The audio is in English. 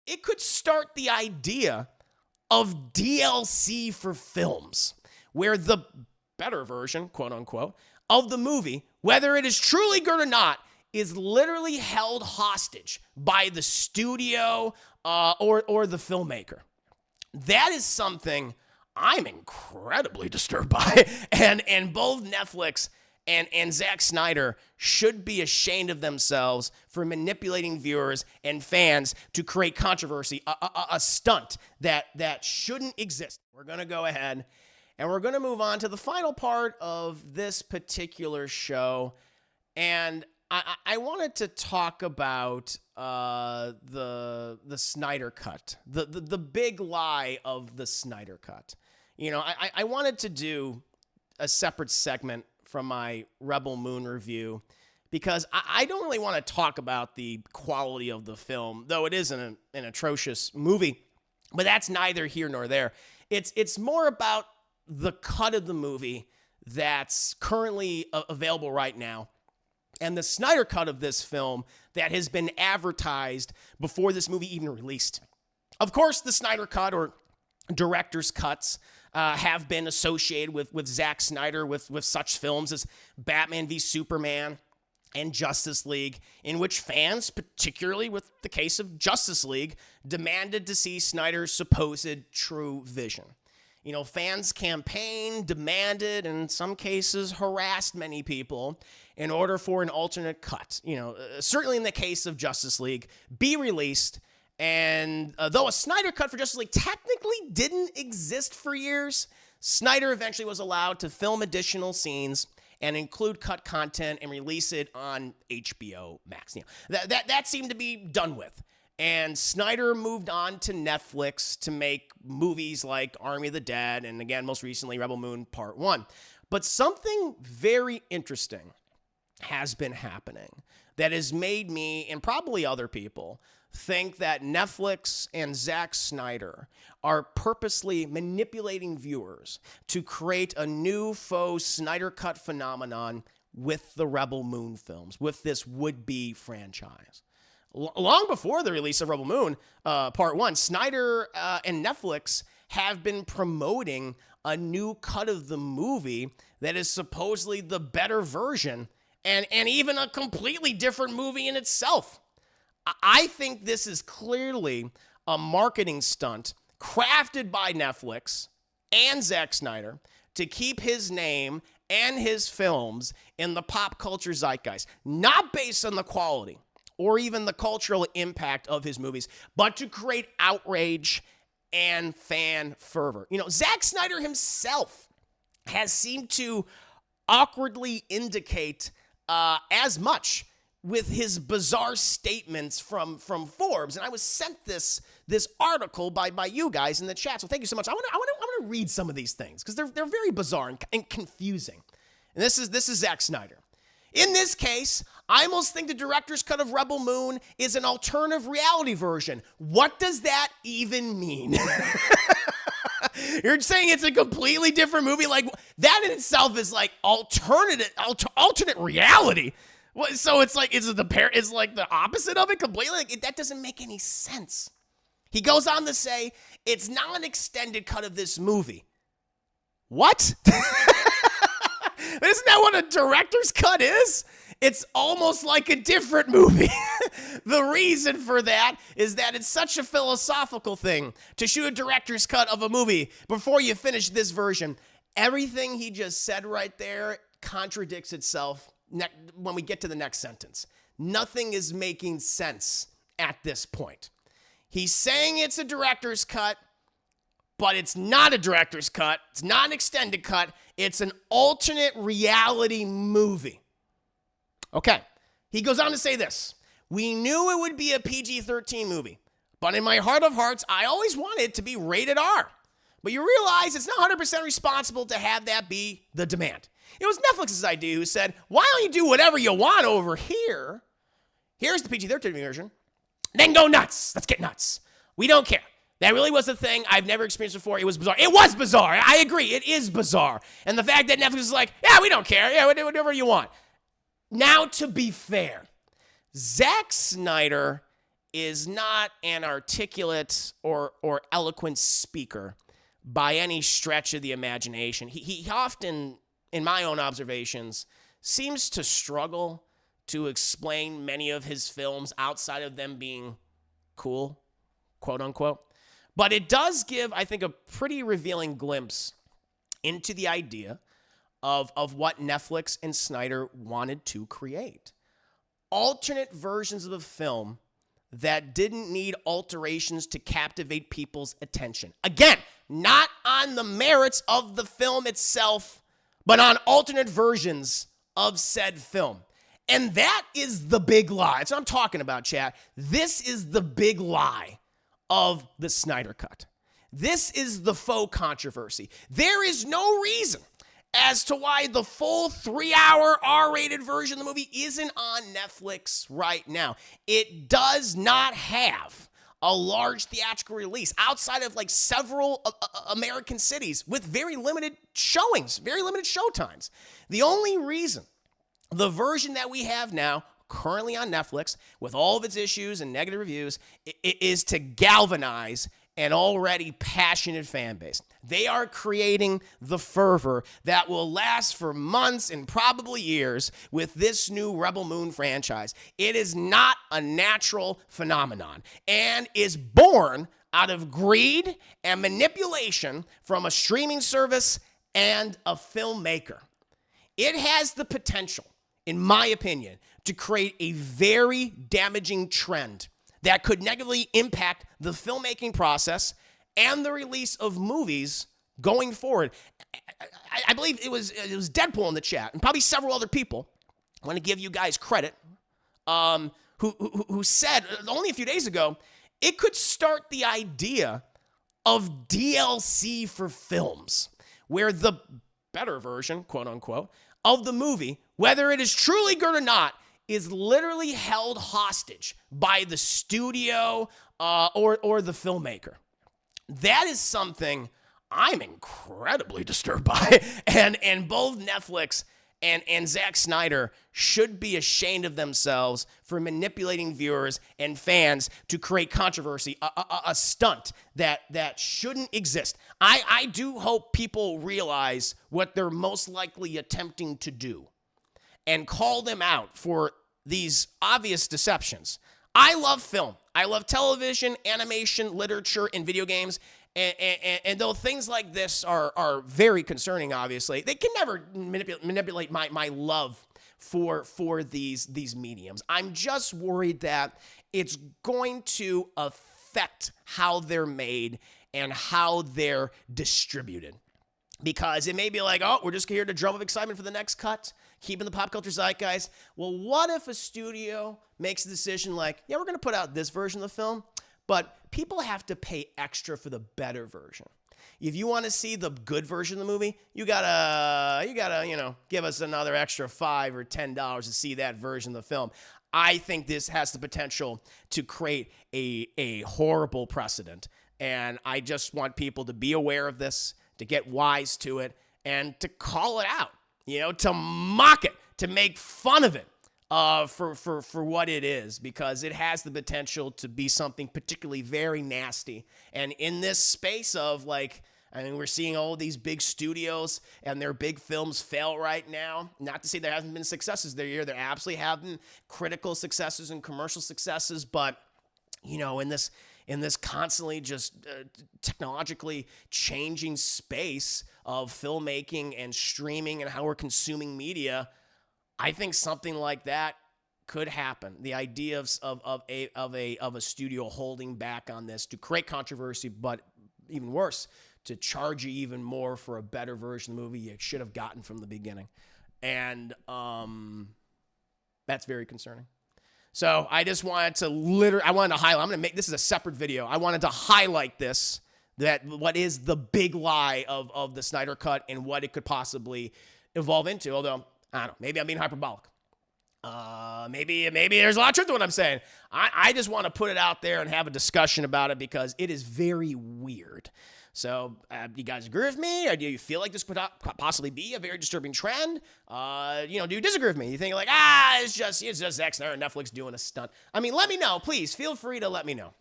it could start the idea of DLC for films, where the better version, quote unquote, of the movie, whether it is truly good or not, is literally held hostage by the studio or the filmmaker. That is something I'm incredibly disturbed by. And both Netflix and Zack Snyder should be ashamed of themselves for manipulating viewers and fans to create controversy, a stunt that shouldn't exist. We're going to go ahead and we're going to move on to the final part of this particular show. And I wanted to talk about the Snydercut, the big lie of the Snydercut. You know, I wanted to do a separate segment from my Rebel Moon review because I don't really want to talk about the quality of the film, though it is an atrocious movie, but that's neither here nor there. It's more about the cut of the movie that's currently available right now, and the Snyder cut of this film that has been advertised before this movie even released. Of course, the Snyder cut or director's cuts have been associated with Zack Snyder with such films as Batman v Superman and Justice League, in which fans, particularly with the case of Justice League, demanded to see Snyder's supposed true vision. You know, fans campaigned, demanded, and in some cases harassed many people in order for an alternate cut. You know, certainly in the case of Justice League, be released. And though a Snyder cut for Justice League technically didn't exist for years, Snyder eventually was allowed to film additional scenes and include cut content and release it on HBO Max. You know, that seemed to be done with. And Snyder moved on to Netflix to make movies like Army of the Dead and, again, most recently, Rebel Moon Part 1. But something very interesting has been happening that has made me, and probably other people, think that Netflix and Zack Snyder are purposely manipulating viewers to create a new faux Snyder Cut phenomenon with the Rebel Moon films, with this would-be franchise. Long before the release of Rebel Moon Part 1, Snyder and Netflix have been promoting a new cut of the movie that is supposedly the better version and even a completely different movie in itself. I think this is clearly a marketing stunt crafted by Netflix and Zack Snyder to keep his name and his films in the pop culture zeitgeist, not based on the quality or even the cultural impact of his movies, but to create outrage and fan fervor. You know, Zack Snyder himself has seemed to awkwardly indicate as much with his bizarre statements from Forbes. And I was sent this article by you guys in the chat, so thank you so much. I want to read some of these things because they're very bizarre and confusing. And this is Zack Snyder. In this case, I almost think the director's cut of Rebel Moon is an alternative reality version. What does that even mean? You're saying it's a completely different movie? Like, that in itself is like alternate reality. So it's like, is like the opposite of it completely? Like, that doesn't make any sense. He goes on to say, it's not an extended cut of this movie. What? Isn't that what a director's cut is? It's almost like a different movie. The reason for that is that it's such a philosophical thing to shoot a director's cut of a movie before you finish this version. Everything he just said right there contradicts itself when we get to the next sentence. Nothing is making sense at this point. He's saying it's a director's cut, but it's not a director's cut. It's not an extended cut. It's an alternate reality movie. Okay. He goes on to say this. We knew it would be a PG-13 movie, but in my heart of hearts, I always wanted it to be rated R. But you realize it's not 100% responsible to have that be the demand. It was Netflix's idea who said, why don't you do whatever you want over here? Here's the PG-13 version. Then go nuts. Let's get nuts. We don't care. That really was a thing I've never experienced before. It was bizarre. It was bizarre. I agree. It is bizarre. And the fact that Netflix is like, yeah, we don't care. Yeah, do whatever you want. Now, to be fair, Zack Snyder is not an articulate or eloquent speaker by any stretch of the imagination. He often, in my own observations, seems to struggle to explain many of his films outside of them being cool, quote unquote. But it does give, I think, a pretty revealing glimpse into the idea of what Netflix and Snyder wanted to create. Alternate versions of a film that didn't need alterations to captivate people's attention. Again, not on the merits of the film itself, but on alternate versions of said film. And that is the big lie. That's what I'm talking about, chat. This is the big lie of the Snydercut. This is the faux controversy. There is no reason as to why the full 3-hour R-rated version of the movie isn't on Netflix right now. It does not have a large theatrical release outside of like several American cities with very limited showings, very limited showtimes. The only reason the version that we have now, currently on Netflix, with all of its issues and negative reviews, is to galvanize an already passionate fan base. They are creating the fervor that will last for months and probably years with this new Rebel Moon franchise. It is not a natural phenomenon and is born out of greed and manipulation from a streaming service and a filmmaker. It has the potential, in my opinion, to create a very damaging trend that could negatively impact the filmmaking process and the release of movies going forward. I believe it was Deadpool in the chat, and probably several other people. I want to give you guys credit, who said only a few days ago, it could start the idea of DLC for films, where the better version, quote unquote, of the movie, whether it is truly good or not, is literally held hostage by the studio or the filmmaker. That is something I'm incredibly disturbed by. And both Netflix and Zack Snyder should be ashamed of themselves for manipulating viewers and fans to create controversy, a stunt that shouldn't exist. I do hope people realize what they're most likely attempting to do and call them out for these obvious deceptions. I love film. I love television, animation, literature, and video games. And though things like this are very concerning, obviously, they can never manipulate my love for these mediums. I'm just worried that it's going to affect how they're made and how they're distributed. Because it may be like, oh, we're just here to drum up excitement for the next cut, keeping the pop culture zeitgeist. Well, what if a studio makes a decision like, yeah, we're going to put out this version of the film, but people have to pay extra for the better version. If you want to see the good version of the movie, you gotta, give us another extra $5 or $10 to see that version of the film. I think this has the potential to create a horrible precedent. And I just want people to be aware of this, to get wise to it, and to call it out, to mock it, to make fun of it for what it is, because it has the potential to be something particularly very nasty. And in this space of we're seeing all of these big studios and their big films fail right now. Not to say there hasn't been successes this year. There absolutely have been critical successes and commercial successes, but in this constantly just technologically changing space of filmmaking and streaming and how we're consuming media, I think something like that could happen. The idea of a studio holding back on this to create controversy, but even worse, to charge you even more for a better version of the movie you should have gotten from the beginning. And that's very concerning. So I just wanted to highlight, this is a separate video. I wanted to highlight this, that what is the big lie of the Snyder Cut and what it could possibly evolve into. Although, I don't know, maybe I'm being hyperbolic. Maybe there's a lot of truth to what I'm saying. I just want to put it out there and have a discussion about it because it is very weird. So, do you guys agree with me? Or do you feel like this could possibly be a very disturbing trend? Do you disagree with me? You think like, it's just Zack Snyder and Netflix doing a stunt? I mean, let me know. Please feel free to let me know.